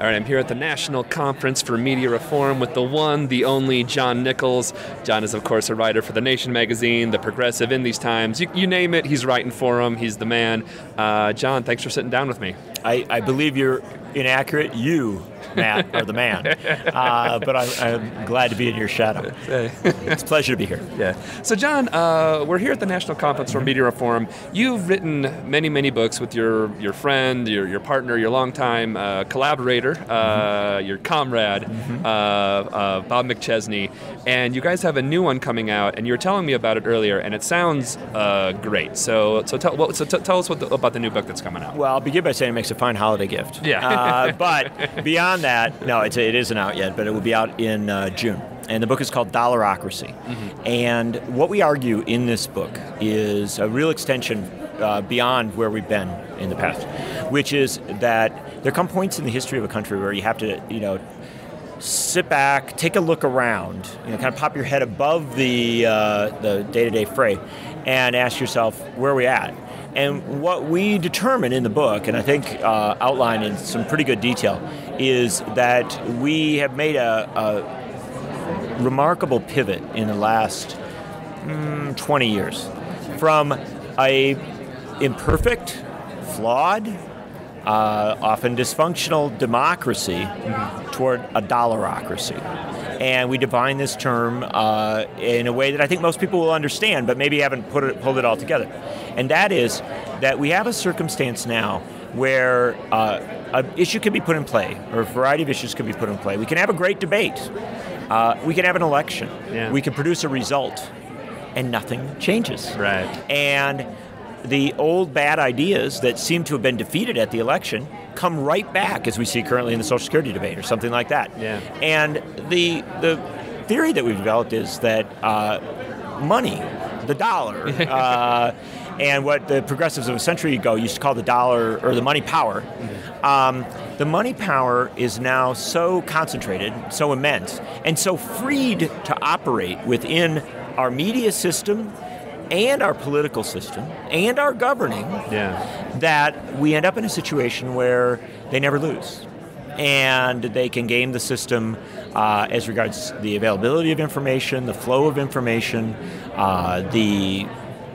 All right, I'm here at the National Conference for Media Reform with the one, the only John Nichols. John is, of course, a writer for The Nation magazine, The Progressive in these times. You name it, he's writing for him. He's the man. John, thanks for sitting down with me. I believe you're inaccurate. You, Matt, are the man. But I'm glad to be in your shadow. It's a pleasure to be here. Yeah. So, John, we're here at the National Conference for Media Reform. You've written many, many books with your friend, your partner, your longtime collaborator, your comrade, Bob McChesney. And you guys have a new one coming out, and you were telling me about it earlier, and it sounds great. So tell us about the new book that's coming out. Well, I'll begin by saying it makes a fine holiday gift. Yeah. But beyond that, no, it isn't out yet, but it will be out in June. And the book is called Dollarocracy. And what we argue in this book is a real extension beyond where we've been in the past, which is that there come points in the history of a country where you have to, sit back, take a look around, kind of pop your head above the day-to-day fray and ask yourself, where are we at? And what we determine in the book, and I think outline in some pretty good detail, is that we have made a remarkable pivot in the last 20 years from a imperfect, flawed, often dysfunctional democracy toward a dollarocracy. And we define this term in a way that I think most people will understand, but maybe haven't pulled it all together. And that is that we have a circumstance now where an issue can be put in play, or a variety of issues can be put in play. We can have a great debate. We can have an election. Yeah. We can produce a result, and nothing changes. Right. And the old bad ideas that seem to have been defeated at the election come right back, as we see currently in the Social Security debate or something like that. Yeah. And the theory that we've developed is that money, the dollar, and what the progressives of a century ago used to call the dollar or the money power, the money power is now so concentrated, so immense, and so freed to operate within our media system and our political system and our governing, that we end up in a situation where they never lose. And they can game the system as regards the availability of information, the flow of information, the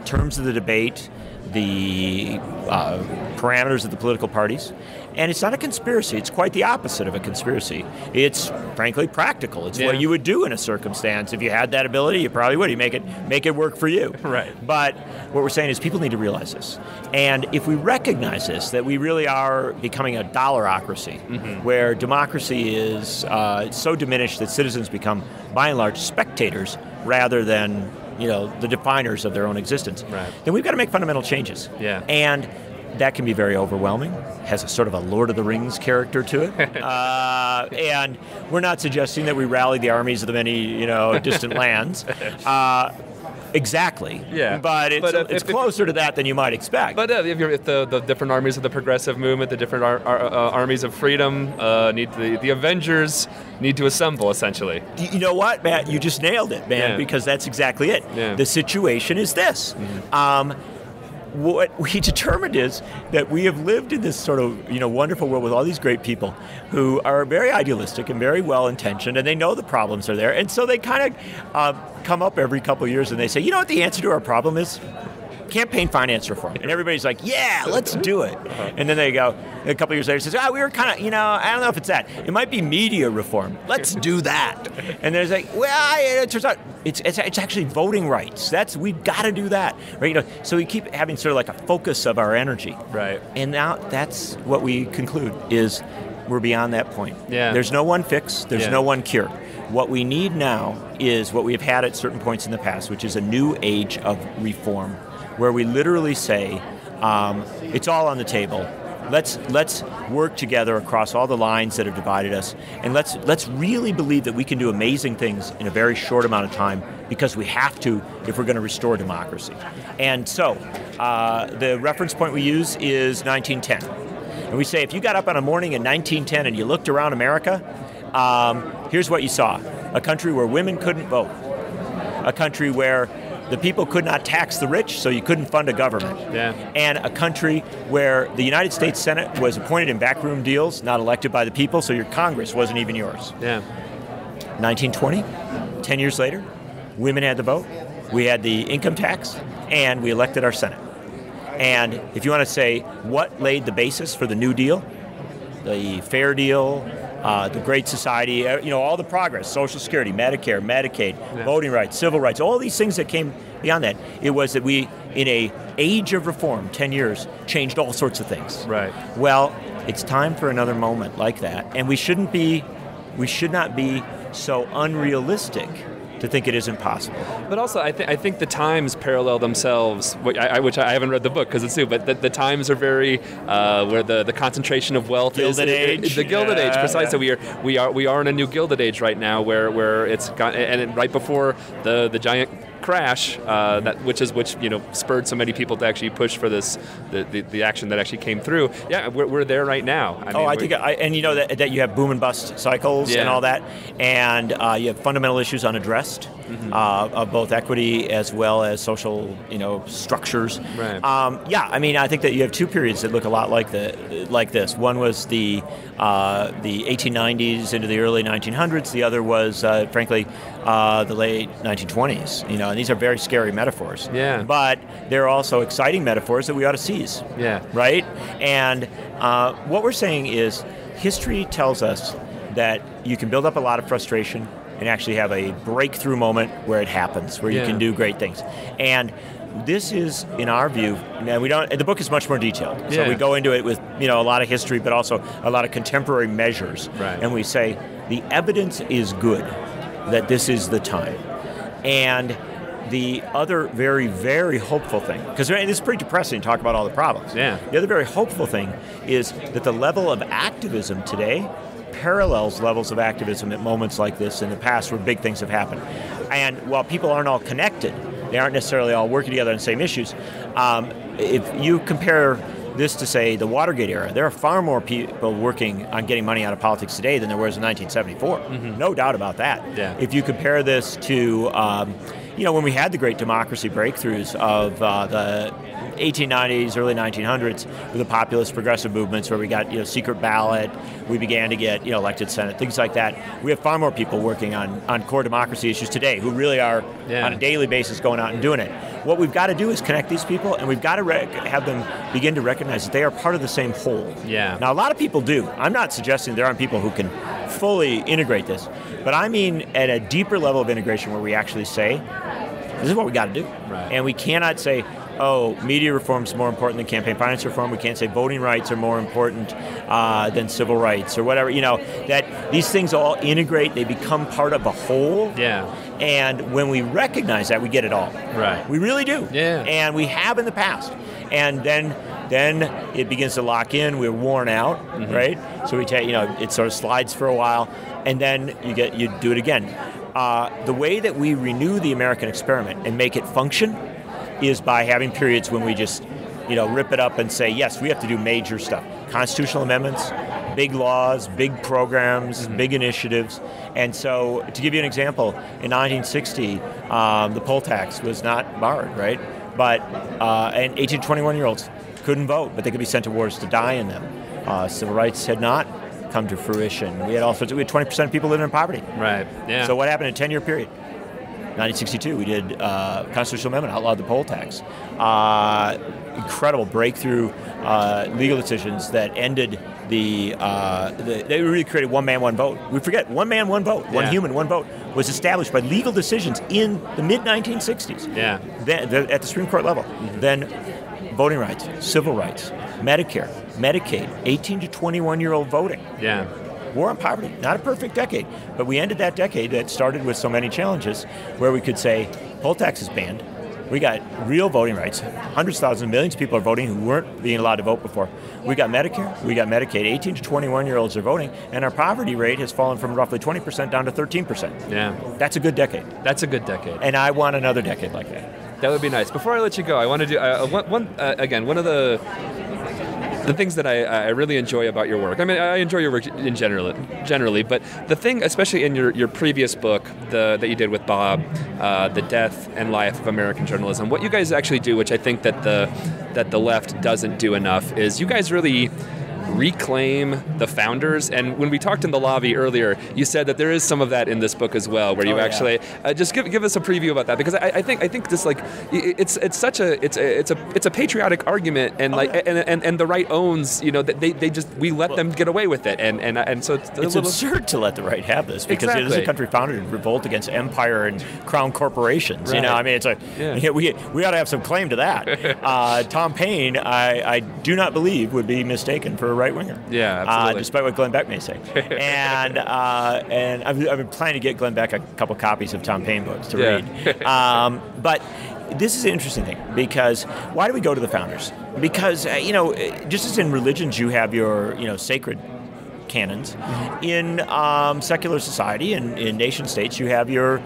terms of the debate, the parameters of the political parties. And it's not a conspiracy. It's quite the opposite of a conspiracy. It's, frankly, practical. It's what you would do in a circumstance. If you had that ability, you probably would. You make it work for you. Right. But what we're saying is people need to realize this. And if we recognize this, that we really are becoming a dollarocracy, where democracy is so diminished that citizens become, by and large, spectators rather than the definers of their own existence, then we've got to make fundamental changes. Yeah. And that can be very overwhelming, has a sort of a Lord of the Rings character to it. And we're not suggesting that we rally the armies of the many, distant lands. Exactly. Yeah. But it's closer to that than you might expect. But if the different armies of the progressive movement, the different armies of freedom, the Avengers need to assemble, essentially. You know what, Matt? You just nailed it, man, because that's exactly it. Yeah. The situation is this. What we determined is that we have lived in this sort of wonderful world with all these great people who are very idealistic and very well-intentioned, and they know the problems are there, and so they kind of come up every couple of years and they say, what the answer to our problem is? Campaign finance reform. And everybody's like, yeah, let's do it. And then they go, a couple of years later, says, we were kind of, I don't know if it's that. It might be media reform. Let's do that. And there's like, it turns out it's actually voting rights. We've got to do that. Right? So we keep having sort of like a focus of our energy. Right. And now that's what we conclude is we're beyond that point. Yeah. There's no one fix. There's no one cure. What we need now is what we have had at certain points in the past, which is a new age of reform, where we literally say, it's all on the table. Let's work together across all the lines that have divided us, and let's really believe that we can do amazing things in a very short amount of time, because we have to if we're going to restore democracy. And so the reference point we use is 1910. And we say if you got up on a morning in 1910 and you looked around America, here's what you saw. A country where women couldn't vote. A country where the people could not tax the rich, so you couldn't fund a government. Yeah. And a country where the United States Senate was appointed in backroom deals, not elected by the people, so your Congress wasn't even yours. Yeah. 1920, 10 years later, women had the vote, we had the income tax, and we elected our Senate. And if you want to say what laid the basis for the New Deal, the Fair Deal, the Great Society, all the progress, Social Security, Medicare, Medicaid, voting rights, civil rights, all these things that came beyond that, it was that we, in a age of reform, 10 years, changed all sorts of things. Right. Well, it's time for another moment like that, and we should not be so unrealistic to think it isn't possible. But also, I think the times parallel themselves, which I haven't read the book because it's new, but the times are very where the concentration of wealth Gilded Age. The Gilded Age, precisely. Yeah. We are in a new Gilded Age right now, where it's got, and right before the giant crash, which spurred so many people to actually push for this the action that actually came through. Yeah, we're there right now. I think that you have boom and bust cycles and all that, and you have fundamental issues unaddressed of both equity as well as social structures. Right. I think that you have two periods that look a lot like this. One was the 1890s into the early 1900s. The other was, frankly, the late 1920s. And these are very scary metaphors. Yeah. But they're also exciting metaphors that we ought to seize. Yeah. Right? And what we're saying is history tells us that you can build up a lot of frustration and actually have a breakthrough moment where it happens, where you can do great things. And this is, in our view, the book is much more detailed. So we go into it with a lot of history, but also a lot of contemporary measures. Right. And we say the evidence is good that this is the time. And the other very, very hopeful thing, because it's pretty depressing to talk about all the problems. Yeah. The other very hopeful thing is that the level of activism today parallels levels of activism at moments like this in the past where big things have happened. And while people aren't all connected, they aren't necessarily all working together on the same issues, if you compare this to, say, the Watergate era, there are far more people working on getting money out of politics today than there was in 1974. Mm-hmm. No doubt about that. Yeah. If you compare this to when we had the great democracy breakthroughs of the 1890s, early 1900s, with the populist progressive movements where we got secret ballot, we began to get elected Senate, things like that. We have far more people working on core democracy issues today who really are on a daily basis going out and doing it. What we've got to do is connect these people, and we've got to have them begin to recognize that they are part of the same whole. Yeah. Now, a lot of people do. I'm not suggesting there aren't people who can fully integrate this, but I mean at a deeper level of integration where we actually say, this is what we got to do. Right. And we cannot say, media reform is more important than campaign finance reform. We can't say voting rights are more important than civil rights or whatever. That these things all integrate. They become part of a whole. Yeah. And when we recognize that, we get it all. Right. We really do. Yeah. And we have in the past. And then it begins to lock in. We're worn out, right? So we take, it sort of slides for a while, and then you do it again. The way that we renew the American experiment and make it function is by having periods when we just, rip it up and say, yes, we have to do major stuff. Constitutional amendments, big laws, big programs, big initiatives. And so, to give you an example, in 1960, the poll tax was not barred, right? But and 18 to 21-year-olds couldn't vote, but they could be sent to wars to die in them. Civil rights had not come to fruition. We had 20% of people living in poverty. Right. Yeah. So what happened in a 10-year period? 1962, we did constitutional amendment, outlawed the poll tax. Incredible breakthrough legal decisions that ended they really created one man, one vote. We forget, one man, one vote, one human, one vote was established by legal decisions in the mid-1960s. Yeah. Then, at the Supreme Court level. Then voting rights, civil rights, Medicare, Medicaid, 18 to 21-year-old voting. Yeah. War on poverty, not a perfect decade, but we ended that decade that started with so many challenges where we could say, poll tax is banned. We got real voting rights. Hundreds of thousands, millions of people are voting who weren't being allowed to vote before. We got Medicare, we got Medicaid. 18 to 21-year-olds are voting, and our poverty rate has fallen from roughly 20% down to 13%. Yeah. That's a good decade. That's a good decade. And I want another decade like that. That would be nice. Before I let you go, I want to do one of the the things that I really enjoy about your work. I mean, I enjoy your work in generally, but the thing, especially in your previous book that you did with Bob, The Death and Life of American Journalism, what you guys actually do, which I think that the left doesn't do enough, is you guys really reclaim the founders. And when we talked in the lobby earlier, you said that there is some of that in this book as well, where you actually just give us a preview about that, because I think this, like, it's a patriotic argument, and and the right owns, that we let them get away with it, and so it's absurd to let the right have this, because it is a country founded in revolt against empire and crown corporations. Right. I mean, we ought to have some claim to that. Tom Paine, I do not believe would be mistaken for a right-winger. Yeah, absolutely. Despite what Glenn Beck may say. and I've been planning to get Glenn Beck a couple copies of Tom Paine books to read. But this is an interesting thing, because why do we go to the founders? Because, just as in religions you have your, sacred canons, in secular society and in nation states you have your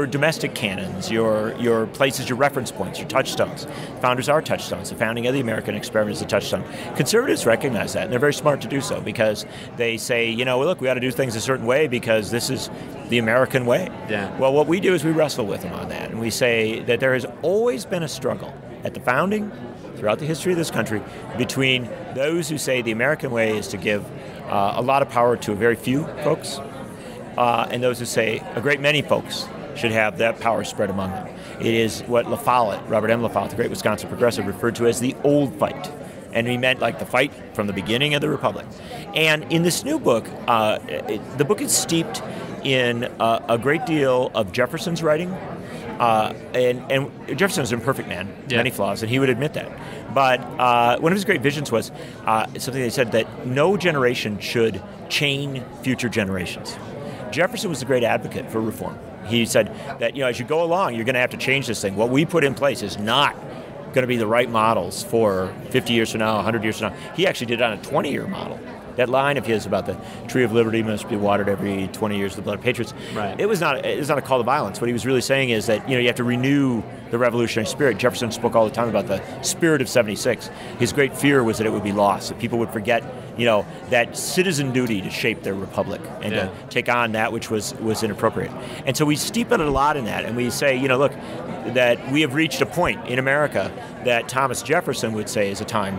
domestic canons, your places, your reference points, your touchstones. Founders are touchstones. The founding of the American experiment is a touchstone. Conservatives recognize that, and they're very smart to do so, because they say, look, we ought to do things a certain way because this is the American way. Yeah. Well, what we do is we wrestle with them on that, and we say that there has always been a struggle at the founding, throughout the history of this country, between those who say the American way is to give a lot of power to a very few folks, and those who say a great many folks should have that power spread among them. It is what La Follette, Robert M. La Follette, the great Wisconsin progressive, referred to as the old fight. And he meant like the fight from the beginning of the Republic. And in this new book, the book is steeped in a great deal of Jefferson's writing. And Jefferson was an imperfect man, many flaws, and he would admit that. But one of his great visions was something they said, that no generation should chain future generations. Jefferson was a great advocate for reform. He said that, as you go along, you're going to have to change this thing. What we put in place is not going to be the right models for 50 years from now, 100 years from now. He actually did it on a 20-year model. That line of his about the tree of liberty must be watered every 20 years with the blood of patriots. Right. It was not a call to violence. What he was really saying is that you have to renew the revolutionary spirit. Jefferson spoke all the time about the spirit of '76. His great fear was that it would be lost, that people would forget that citizen duty to shape their republic and to take on that which was inappropriate. And so we steep it a lot in that, and we say, look, that we have reached a point in America that Thomas Jefferson would say is a time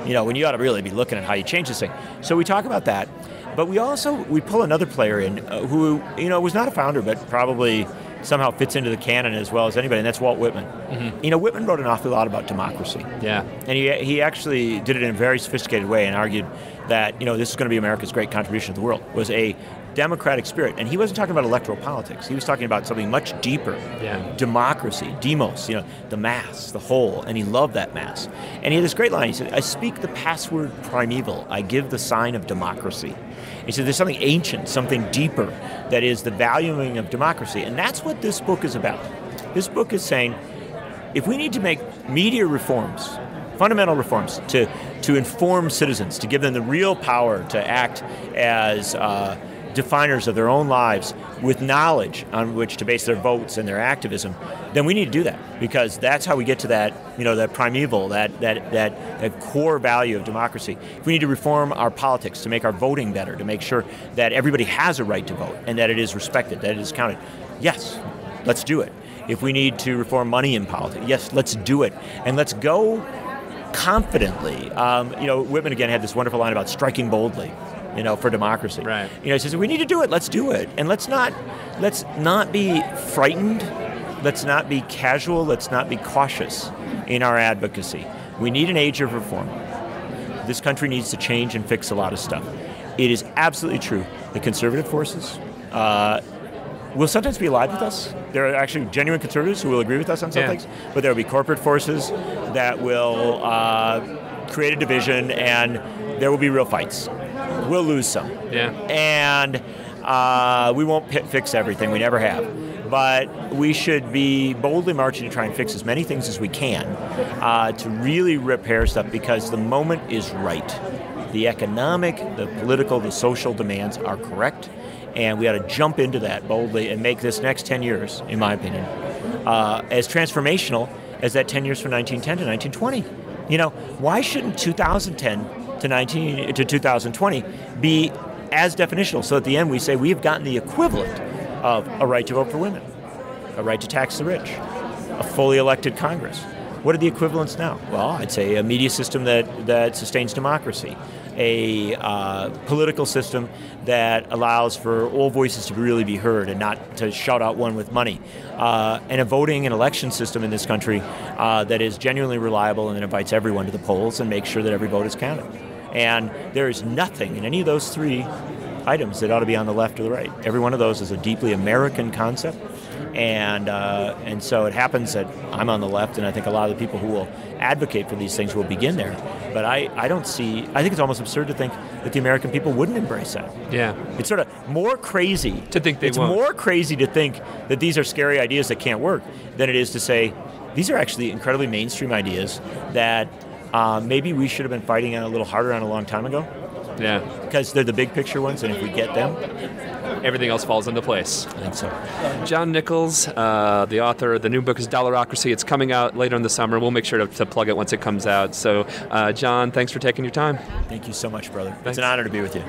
when you ought to really be looking at how you change this thing. So we talk about that, but we pull another player in who, was not a founder, but probably somehow fits into the canon as well as anybody, and that's Walt Whitman. Mm-hmm. Whitman wrote an awful lot about democracy. Yeah. And he actually did it in a very sophisticated way and argued that, this is going to be America's great contribution to the world, was a democratic spirit. And he wasn't talking about electoral politics. He was talking about something much deeper. Yeah. Democracy, demos, the mass, the whole. And he loved that mass. And he had this great line. He said, I speak the password primeval. I give the sign of democracy. He said there's something ancient, something deeper, that is the valuing of democracy. And that's what this book is about. This book is saying, if we need to make media reforms, fundamental reforms, to inform citizens, to give them the real power to act as definers of their own lives with knowledge on which to base their votes and their activism, then we need to do that, because that's how we get to that, that primeval, that core value of democracy. If we need to reform our politics to make our voting better, to make sure that everybody has a right to vote and that it is respected, that it is counted, yes, let's do it. If we need to reform money in politics, yes, let's do it. And let's go confidently. Whitman again had this wonderful line about striking boldly, for democracy. Right. He says, we need to do it, let's do it. And let's not be frightened, let's not be casual, let's not be cautious in our advocacy. We need an age of reform. This country needs to change and fix a lot of stuff. It is absolutely true that conservative forces will sometimes be allied with us. There are actually genuine conservatives who will agree with us on some things, but there will be corporate forces that will create a division, and there will be real fights. We'll lose some. Yeah. And we won't fix everything. We never have. But we should be boldly marching to try and fix as many things as we can to really repair stuff, because the moment is right. The economic, the political, the social demands are correct, and we ought to jump into that boldly and make this next 10 years, in my opinion, as transformational as that 10 years from 1910 to 1920. Why shouldn't 2010 to 2020 be as definitional. So at the end we say we have gotten the equivalent of a right to vote for women, a right to tax the rich, a fully elected Congress. What are the equivalents now? Well, I'd say a media system that sustains democracy, a political system that allows for all voices to really be heard and not to shout out one with money, and a voting and election system in this country that is genuinely reliable and that invites everyone to the polls and makes sure that every vote is counted. And there is nothing in any of those three items that ought to be on the left or the right. Every one of those is a deeply American concept. And so it happens that I'm on the left, and I think a lot of the people who will advocate for these things will begin there. But I think it's almost absurd to think that the American people wouldn't embrace that. Yeah. It's sort of more crazy to think they won't. It's more crazy to think that these are scary ideas that can't work than it is to say these are actually incredibly mainstream ideas that maybe we should have been fighting a little harder on a long time ago. Yeah. Because they're the big picture ones, and if we get them, everything else falls into place. I think so. John Nichols, the author, the new book is Dollarocracy. It's coming out later in the summer. We'll make sure to plug it once it comes out. So, John, thanks for taking your time. Thank you so much, brother. Thanks. It's an honor to be with you.